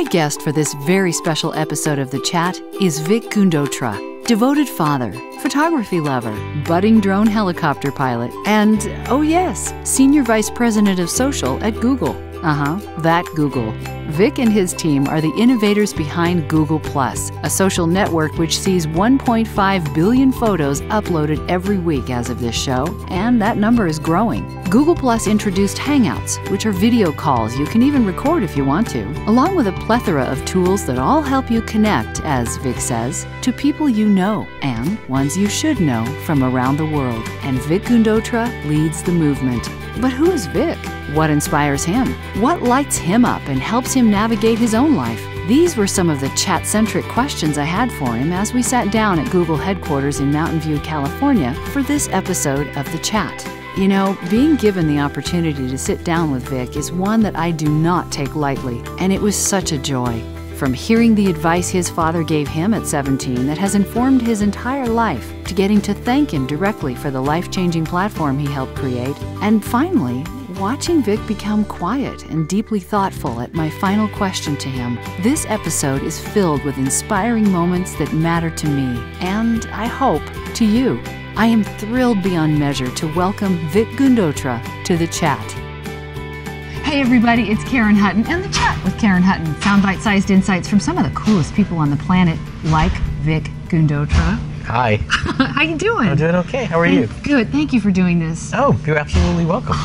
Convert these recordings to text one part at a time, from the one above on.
My guest for this very special episode of The Chat is Vic Gundotra, devoted father, photography lover, budding drone helicopter pilot, and, oh yes, Senior Vice President of Social at Google. That Google. Vic and his team are the innovators behind Google+, a social network which sees 1.5 billion photos uploaded every week as of this show, and that number is growing. Google+ introduced Hangouts, which are video calls you can even record if you want to, along with a plethora of tools that all help you connect, as Vic says, to people you know and ones you should know from around the world. And Vic Gundotra leads the movement. But who is Vic? What inspires him? What lights him up and helps him navigate his own life? These were some of the chat-centric questions I had for him as we sat down at Google headquarters in Mountain View, California for this episode of The Chat. You know, being given the opportunity to sit down with Vic is one that I do not take lightly, and it was such a joy. From hearing the advice his father gave him at 17 that has informed his entire life, to getting to thank him directly for the life-changing platform he helped create, and finally, watching Vic become quiet and deeply thoughtful at my final question to him. This episode is filled with inspiring moments that matter to me, and I hope to you. I am thrilled beyond measure to welcome Vic Gundotra to The Chat. Hey everybody, it's Karen Hutton and The Chat with Karen Hutton. Found bite-sized insights from some of the coolest people on the planet, like Vic Gundotra. Hi. How you doing? I'm doing okay. How are you? Good. Thank you for doing this. Oh, you're absolutely welcome.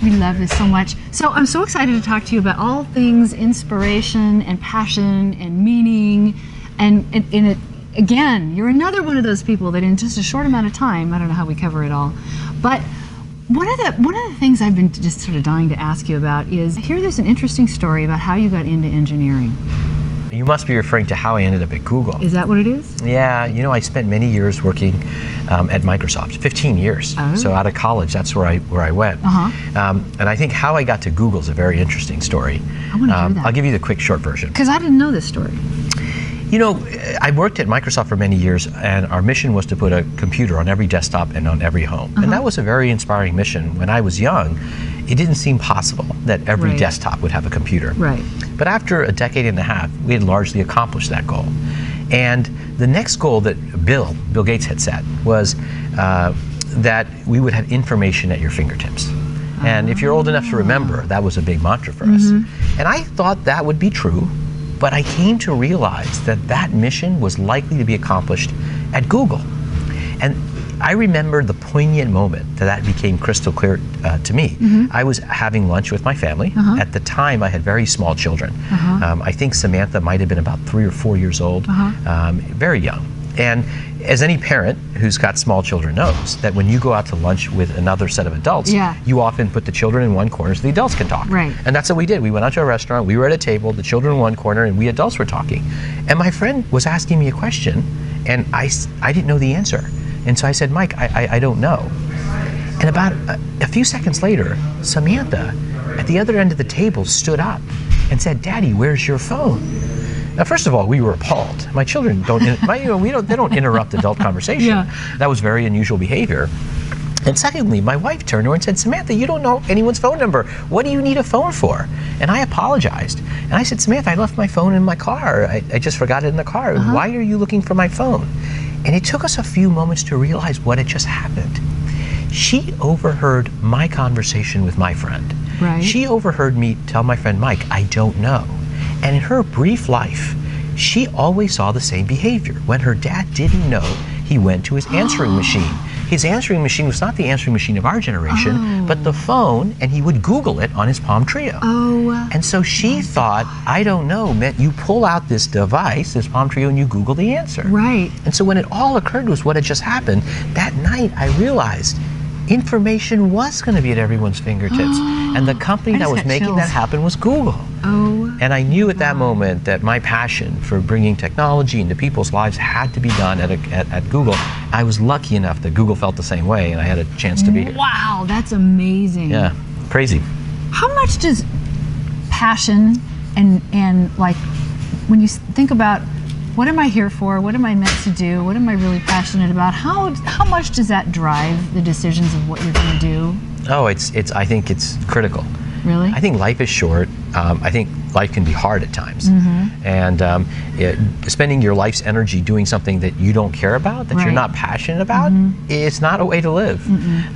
We love this so much. So I'm so excited to talk to you about all things inspiration and passion and meaning. And in it, again, you're another one of those people that in just a short amount of time, I don't know how we cover it all, but one of the things I've been just sort of dying to ask you about is, I hear there's an interesting story about how you got into engineering. You must be referring to how I ended up at Google. Is that what it is? Yeah, you know, I spent many years working at Microsoft, 15 years. Oh. So out of college, that's where I went. And I think how I got to Google is a very interesting story. I want to hear that. I'll give you the quick short version. Because I didn't know this story. You know, I worked at Microsoft for many years, and our mission was to put a computer on every desktop and on every home. And that was a very inspiring mission. When I was young, it didn't seem possible that every desktop would have a computer. Right. But after a decade and a half, we had largely accomplished that goal. And the next goal that Bill Gates had set was that we would have information at your fingertips. And if you're old enough to remember, that was a big mantra for us. And I thought that would be true, but I came to realize that that mission was likely to be accomplished at Google. And I remember the poignant moment that became crystal clear to me. I was having lunch with my family. At the time, I had very small children. I think Samantha might have been about 3 or 4 years old, very young. And as any parent who's got small children knows, that when you go out to lunch with another set of adults, you often put the children in one corner so the adults can talk. Right. And that's what we did. We went out to a restaurant, we were at a table, the children in one corner, and we adults were talking. And my friend was asking me a question, and I didn't know the answer. And so I said, Mike, I don't know. And about a few seconds later, Samantha, at the other end of the table, stood up and said, Daddy, where's your phone? Now, first of all, we were appalled. My children they don't interrupt adult conversation. That was very unusual behavior. And secondly, my wife turned to her and said, Samantha, you don't know anyone's phone number. What do you need a phone for? And I apologized. And I said, Samantha, I left my phone in my car. I just forgot it in the car. Why are you looking for my phone? And it took us a few moments to realize what had just happened. She overheard my conversation with my friend. Right. She overheard me tell my friend Mike, I don't know. And in her brief life, she always saw the same behavior. When her dad didn't know, he went to his answering machine. His answering machine was not the answering machine of our generation, but the phone, and he would Google it on his Palm Trio. And so she thought, I don't know, meant you pull out this device, this Palm Trio, and you Google the answer. Right. And so when it all occurred was what had just happened, that night I realized information was going to be at everyone's fingertips. And the company that was making that happen was Google. And I knew at that moment that my passion for bringing technology into people's lives had to be done at Google. I was lucky enough that Google felt the same way, and I had a chance to be here. Wow, that's amazing. Yeah, crazy. How much does passion and like, when you think about what am I here for, what am I meant to do, what am I really passionate about, how much does that drive the decisions of what you're going to do? Oh, I think it's critical. Really? I think life is short. I think life can be hard at times. And spending your life's energy doing something that you don't care about, that you're not passionate about, it's not a way to live.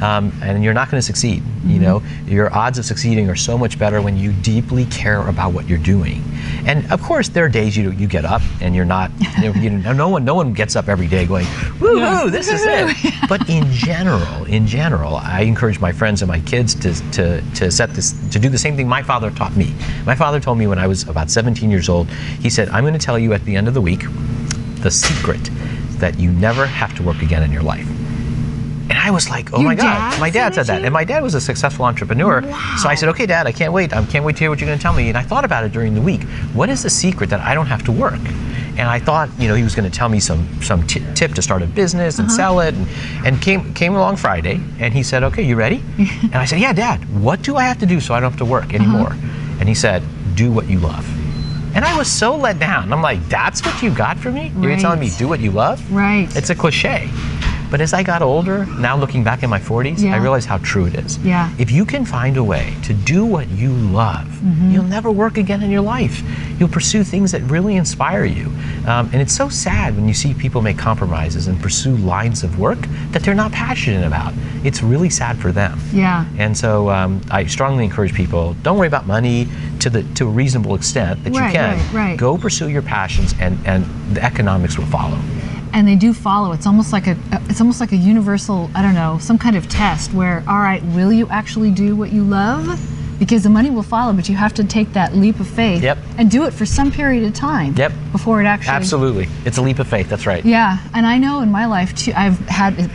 And you're not going to succeed. You know, your odds of succeeding are so much better when you deeply care about what you're doing. And of course, there are days you get up and you're not. No one gets up every day going, "Woo-hoo, this is it." But in general, I encourage my friends and my kids to do the same thing my father taught me. My father told me when I was about 17 years old. He said, "I'm going to tell you at the end of the week the secret that you never have to work again in your life." And I was like, "Oh my God!" My dad said that, and my dad was a successful entrepreneur. Wow. So I said, "Okay, Dad, I can't wait. I can't wait to hear what you're going to tell me." And I thought about it during the week. What is the secret that I don't have to work? And I thought, he was going to tell me some tip to start a business and sell it. And came along Friday, and he said, "Okay, you ready?" And I said, "Yeah, Dad. What do I have to do so I don't have to work anymore?" And he said, "Do what you love." And I was so let down. I'm like, "That's what you got for me? You're telling me do what you love?" Right. It's a cliche. But as I got older, now looking back in my 40s, I realized how true it is. Yeah. If you can find a way to do what you love, you'll never work again in your life. You'll pursue things that really inspire you. And it's so sad when you see people make compromises and pursue lines of work that they're not passionate about. It's really sad for them. Yeah. And so I strongly encourage people, don't worry about money to a reasonable extent that you can. Right. Go pursue your passions and the economics will follow. And they do follow. It's almost like a universal, I don't know, some kind of test where, all right, will you actually do what you love? Because the money will follow, but you have to take that leap of faith and do it for some period of time before it actually... Absolutely. It's a leap of faith, that's right. Yeah, and I know in my life, too, I've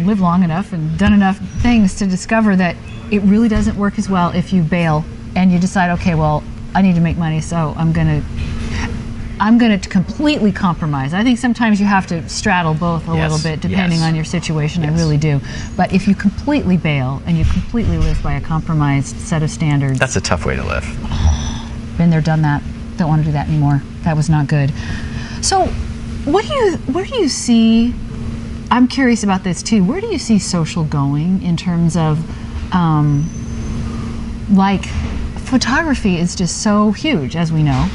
lived long enough and done enough things to discover that it really doesn't work as well if you bail and you decide, okay, well, I need to make money, so I'm going to completely compromise. I think sometimes you have to straddle both a little bit depending on your situation. I really do. But if you completely bail and you completely live by a compromised set of standards... That's a tough way to live. Been there, done that. Don't want to do that anymore. That was not good. So where do you see... I'm curious about this too. Where do you see social going in terms of... like, photography is just so huge, as we know.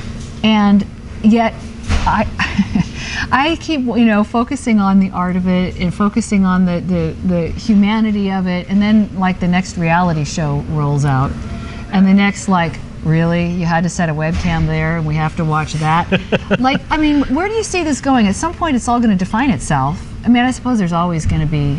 And yet, I keep focusing on the art of it and focusing on the humanity of it, and then like the next reality show rolls out, and the next really you had to set a webcam there and we have to watch that. I mean, where do you see this going? At some point, it's all going to define itself. I mean, I suppose there's always going to be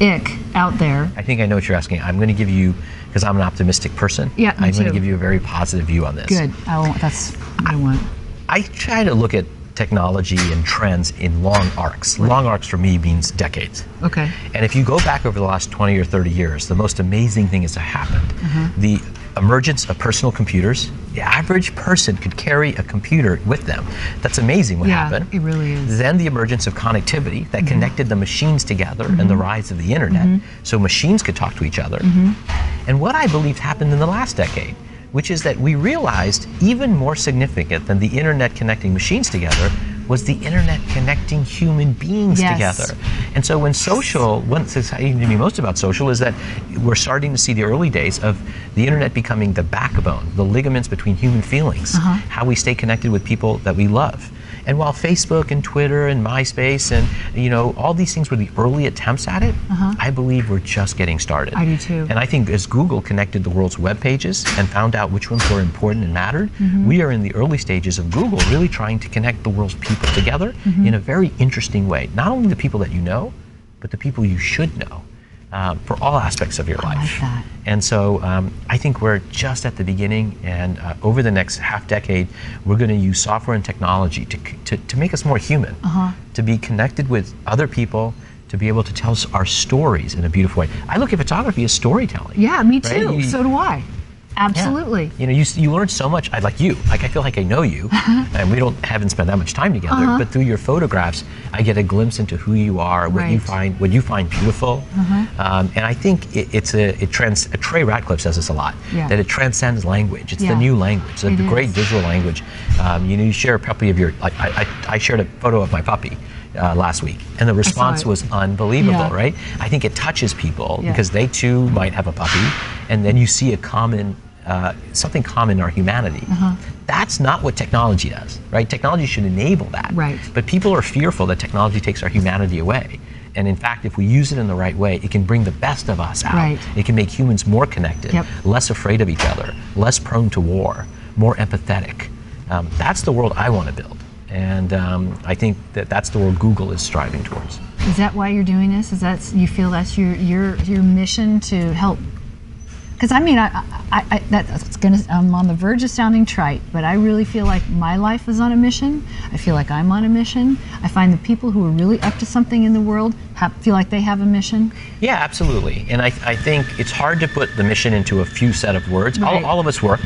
ick out there. I think I know what you're asking. I'm going to give you, because I'm an optimistic person. Yeah, me I'm going too. to give you a very positive view on this. Good. That's what I want. I try to look at technology and trends in long arcs. Long arcs for me means decades. Okay. And if you go back over the last 20 or 30 years, the most amazing thing has happened. The emergence of personal computers. The average person could carry a computer with them. That's amazing what happened. It really is. Then the emergence of connectivity that connected the machines together and the rise of the internet, so machines could talk to each other. And what I believe happened in the last decade, which is that we realized even more significant than the internet connecting machines together was the internet connecting human beings together. And so what's exciting to me most about social is that we're starting to see the early days of the internet becoming the backbone, the ligaments between human feelings, how we stay connected with people that we love. And while Facebook and Twitter and MySpace and all these things were the early attempts at it, I believe we're just getting started. I do too. And I think as Google connected the world's web pages and found out which ones were important and mattered, we are in the early stages of Google really trying to connect the world's people together in a very interesting way. Not only the people that you know, but the people you should know. For all aspects of your life. I like that. And so I think we're just at the beginning, and over the next half decade, we're going to use software and technology to make us more human, to be connected with other people, to be able to tell our stories in a beautiful way. I look at photography as storytelling. Yeah, me too. Right? So do I. Absolutely. Yeah. You learn so much. I feel like I know you, and we haven't spent that much time together. But through your photographs, I get a glimpse into who you are, what you find beautiful. And I think Trey Ratcliffe says this a lot, that it transcends language. It's the new language, the great visual language. You share a puppy of your. I shared a photo of my puppy last week, and the response was unbelievable, right? I think it touches people because they too might have a puppy, and then you see a common something common in our humanity. That's not what technology does, right? Technology should enable that. Right. But people are fearful that technology takes our humanity away. And in fact, if we use it in the right way, it can bring the best of us out. Right. It can make humans more connected, less afraid of each other, less prone to war, more empathetic. That's the world I want to build. And I think that that's the world Google is striving towards. Is that why you're doing this? Is that, you feel that's your mission to help? Because I mean, I'm on the verge of sounding trite, but I really feel like my life is on a mission. I feel like I'm on a mission. I find the people who are really up to something in the world feel like they have a mission. Yeah, absolutely. And I think it's hard to put the mission into a few set of words. Right. All of us work.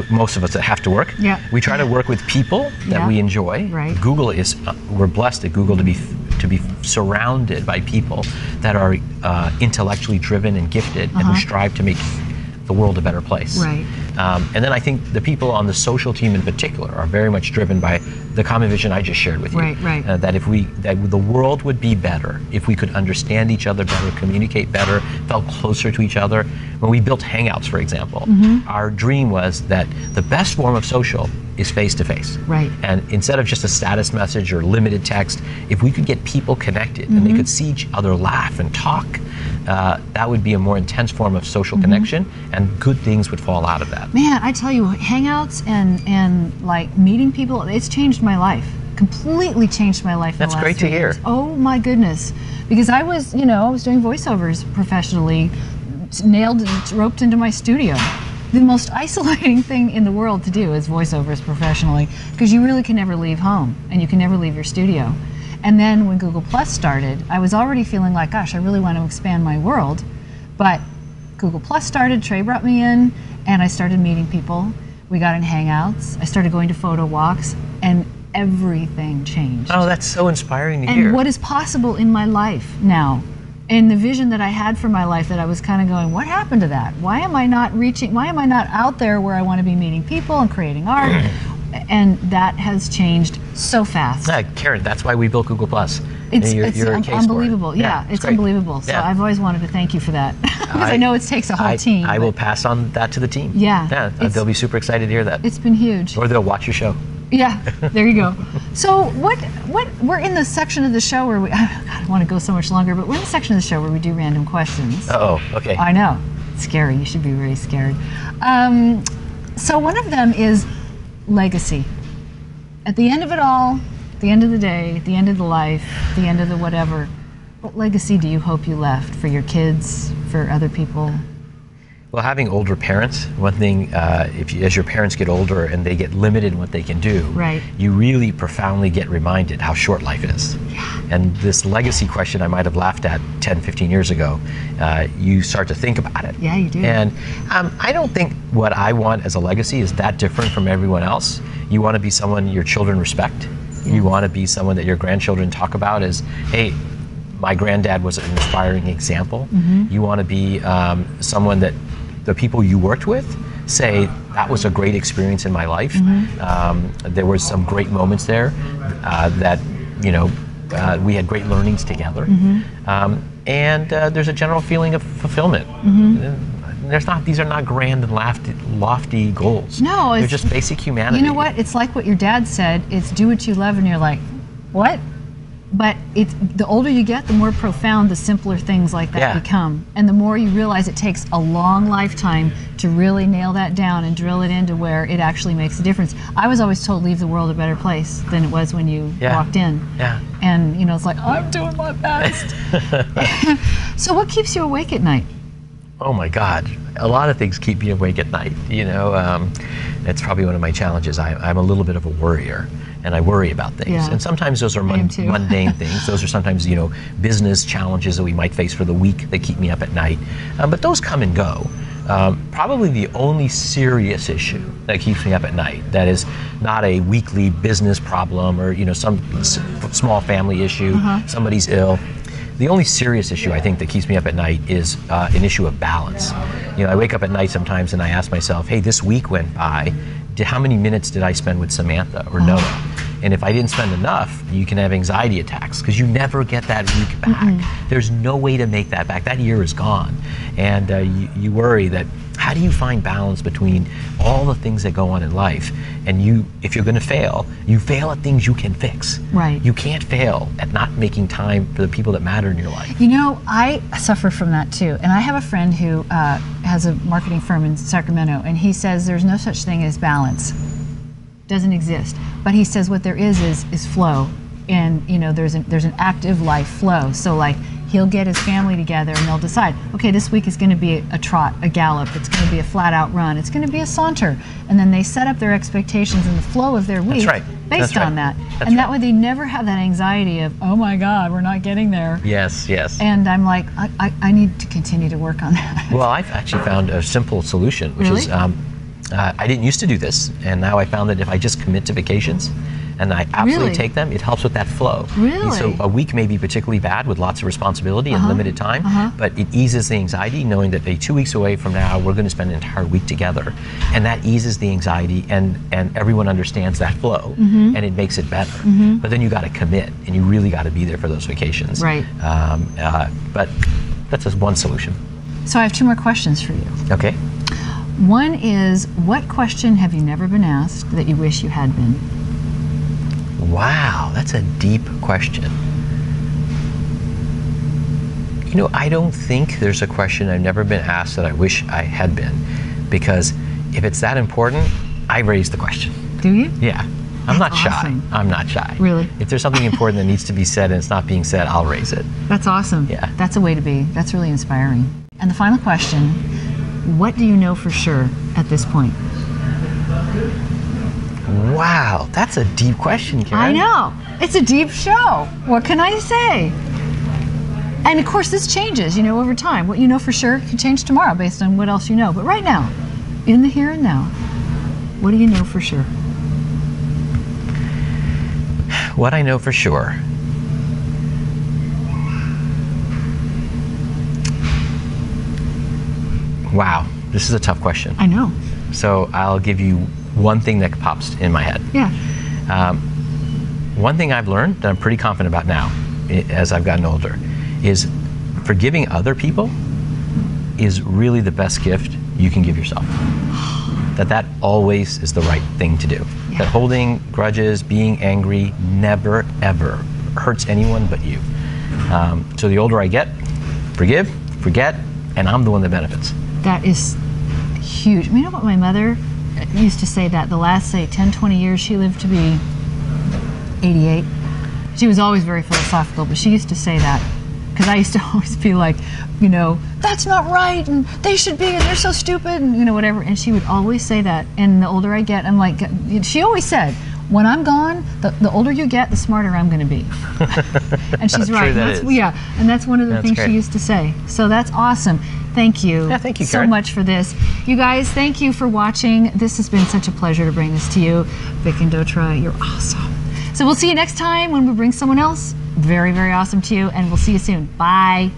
Most of us that have to work. Yeah. We try to work with people that we enjoy. Right. Google is, we're blessed at Google to be surrounded by people that are intellectually driven and gifted and who strive to make the world a better place. Right. And then I think the people on the social team in particular are very much driven by the common vision I just shared with you. Right. That that the world would be better if we could understand each other better, communicate better, felt closer to each other. When we built Hangouts, for example, our dream was that the best form of social is face-to-face. Right. And instead of just a status message or limited text, if we could get people connected and they could see each other laugh and talk, that would be a more intense form of social connection, and good things would fall out of that. Man, I tell you, Hangouts and like meeting people, it's changed my life. Completely changed my life. That's in the last great to 3 hear. years. Oh my goodness, because I was doing voiceovers professionally, roped into my studio. The most isolating thing in the world to do is voiceovers professionally, because you really can never leave home and you can never leave your studio. And then when Google Plus started, I was already feeling like, gosh, I really want to expand my world. But Google Plus started, Trey brought me in, and I started meeting people. We got in Hangouts. I started going to photo walks, and everything changed. Oh, that's so inspiring to hear. And what is possible in my life now, and the vision that I had for my life, that I was kind of going, what happened to that? Why am I not out there where I want to be meeting people and creating art? And that has changed so fast. Yeah, Karen, that's why we built Google Plus. It's unbelievable. Yeah, it's unbelievable. So I've always wanted to thank you for that, because I know it takes a whole team. I will pass on that to the team. Yeah. They'll be super excited to hear that. It's been huge. Or they'll watch your show. Yeah, there you go. So what we're in the section of the show where we, God, I want to go so much longer, but we're in the section of the show where we do random questions. Oh, okay. I know. It's scary. You should be very scared. So one of them is legacy. At the end of it all, at the end of the day, at the end of the life, at the end of the whatever, what legacy do you hope you left for your kids, for other people? Well, having older parents, one thing, as your parents get older and they get limited in what they can do, right, you really profoundly get reminded how short life is. Yeah. And this legacy question I might have laughed at 10, 15 years ago, you start to think about it. Yeah, you do. And I don't think what I want as a legacy is that different from everyone else. You want to be someone your children respect. Yeah. You want to be someone that your grandchildren talk about as, hey, my granddad was an inspiring example. You want to be someone that the people you worked with say, that was a great experience in my life. There was some great moments there that, we had great learnings together. And there's a general feeling of fulfillment. These are not grand and lofty goals. No, they're just basic humanity. You know what? It's like what your dad said. It's do what you love, and you're like, what? But the older you get, the more profound the simpler things like that become. And the more you realize it takes a long lifetime to really nail that down and drill it into where it actually makes a difference. I was always told, leave the world a better place than it was when you walked in. Yeah. And it's like, I'm doing my best. So what keeps you awake at night? Oh my God, a lot of things keep me awake at night. It's probably one of my challenges. I'm a little bit of a worrier, and I worry about things. Yeah. And sometimes those are mundane things. Those are sometimes, business challenges that we might face for the week that keep me up at night. But those come and go. Probably the only serious issue that keeps me up at night, that is not a weekly business problem or some small family issue, somebody's ill. The only serious issue I think that keeps me up at night is an issue of balance. I wake up at night sometimes and I ask myself, hey, this week went by, how many minutes did I spend with Samantha or Noah? And if I didn't spend enough, you can have anxiety attacks because you never get that week back. There's no way to make that back. That year is gone. And you worry that, how do you find balance between all the things that go on in life? And if you're going to fail, you fail at things you can fix. Right. You can't fail at not making time for the people that matter in your life. You know, I suffer from that too. And I have a friend who has a marketing firm in Sacramento, and he says there's no such thing as balance. Doesn't exist. But he says what there is flow. And you know, there's an active life flow. So like, he'll get his family together and they'll decide, okay, this week is going to be a trot, a gallop, it's going to be a flat out run, it's going to be a saunter. And then they set up their expectations and the flow of their week based on that. And that way they never have that anxiety of, oh my God, we're not getting there. Yes, yes. And I'm like, I need to continue to work on that. Well, I've actually found a simple solution, which is, I didn't used to do this, and now I found that if I just commit to vacations, and I absolutely take them, it helps with that flow. Really? And so a week may be particularly bad with lots of responsibility and limited time, but it eases the anxiety knowing that 2 weeks away from now, we're going to spend an entire week together. And that eases the anxiety, and everyone understands that flow, and it makes it better. But then you got to commit, and you really got to be there for those vacations. Right. But that's just one solution. So I have 2 more questions for you. Okay. One is, what question have you never been asked that you wish you had been? Wow, that's a deep question. You know, I don't think there's a question I've never been asked that I wish I had been, because if it's that important, I raise the question. Do you? Yeah. I'm not shy. Awesome. I'm not shy. Really? If there's something important that needs to be said and it's not being said, I'll raise it. That's awesome. Yeah. That's a way to be. That's really inspiring. And the final question, what do you know for sure at this point? Wow, that's a deep question, Karen. I know. It's a deep show. What can I say? And of course, this changes, you know, over time. What you know for sure can change tomorrow based on what else you know. But right now, in the here and now, what do you know for sure? What I know for sure. Wow, this is a tough question. I know. So I'll give you one thing that pops in my head. Yeah. One thing I've learned that I'm pretty confident about now, as I've gotten older, is forgiving other people is really the best gift you can give yourself. That always is the right thing to do. Yeah. That holding grudges, being angry, never ever hurts anyone but you. So the older I get, forgive, forget, and I'm the one that benefits. That is huge. You know what my mother used to say, that the last, say, 10, 20 years she lived to be 88. She was always very philosophical, but she used to say that, because I used to always be like, you know, that's not right, and they should be, and they're so stupid, and you know, whatever. And she would always say that. And the older I get, I'm like, she always said, when I'm gone, the older you get, the smarter I'm going to be. And she's right. And that's one of the things she used to say. So that's awesome. Thank you. Yeah, thank you, so Karen. much for this. You guys, thank you for watching. This has been such a pleasure to bring this to you. Vic Gundotra, you're awesome. So we'll see you next time when we bring someone else very, very awesome to you, and we'll see you soon. Bye.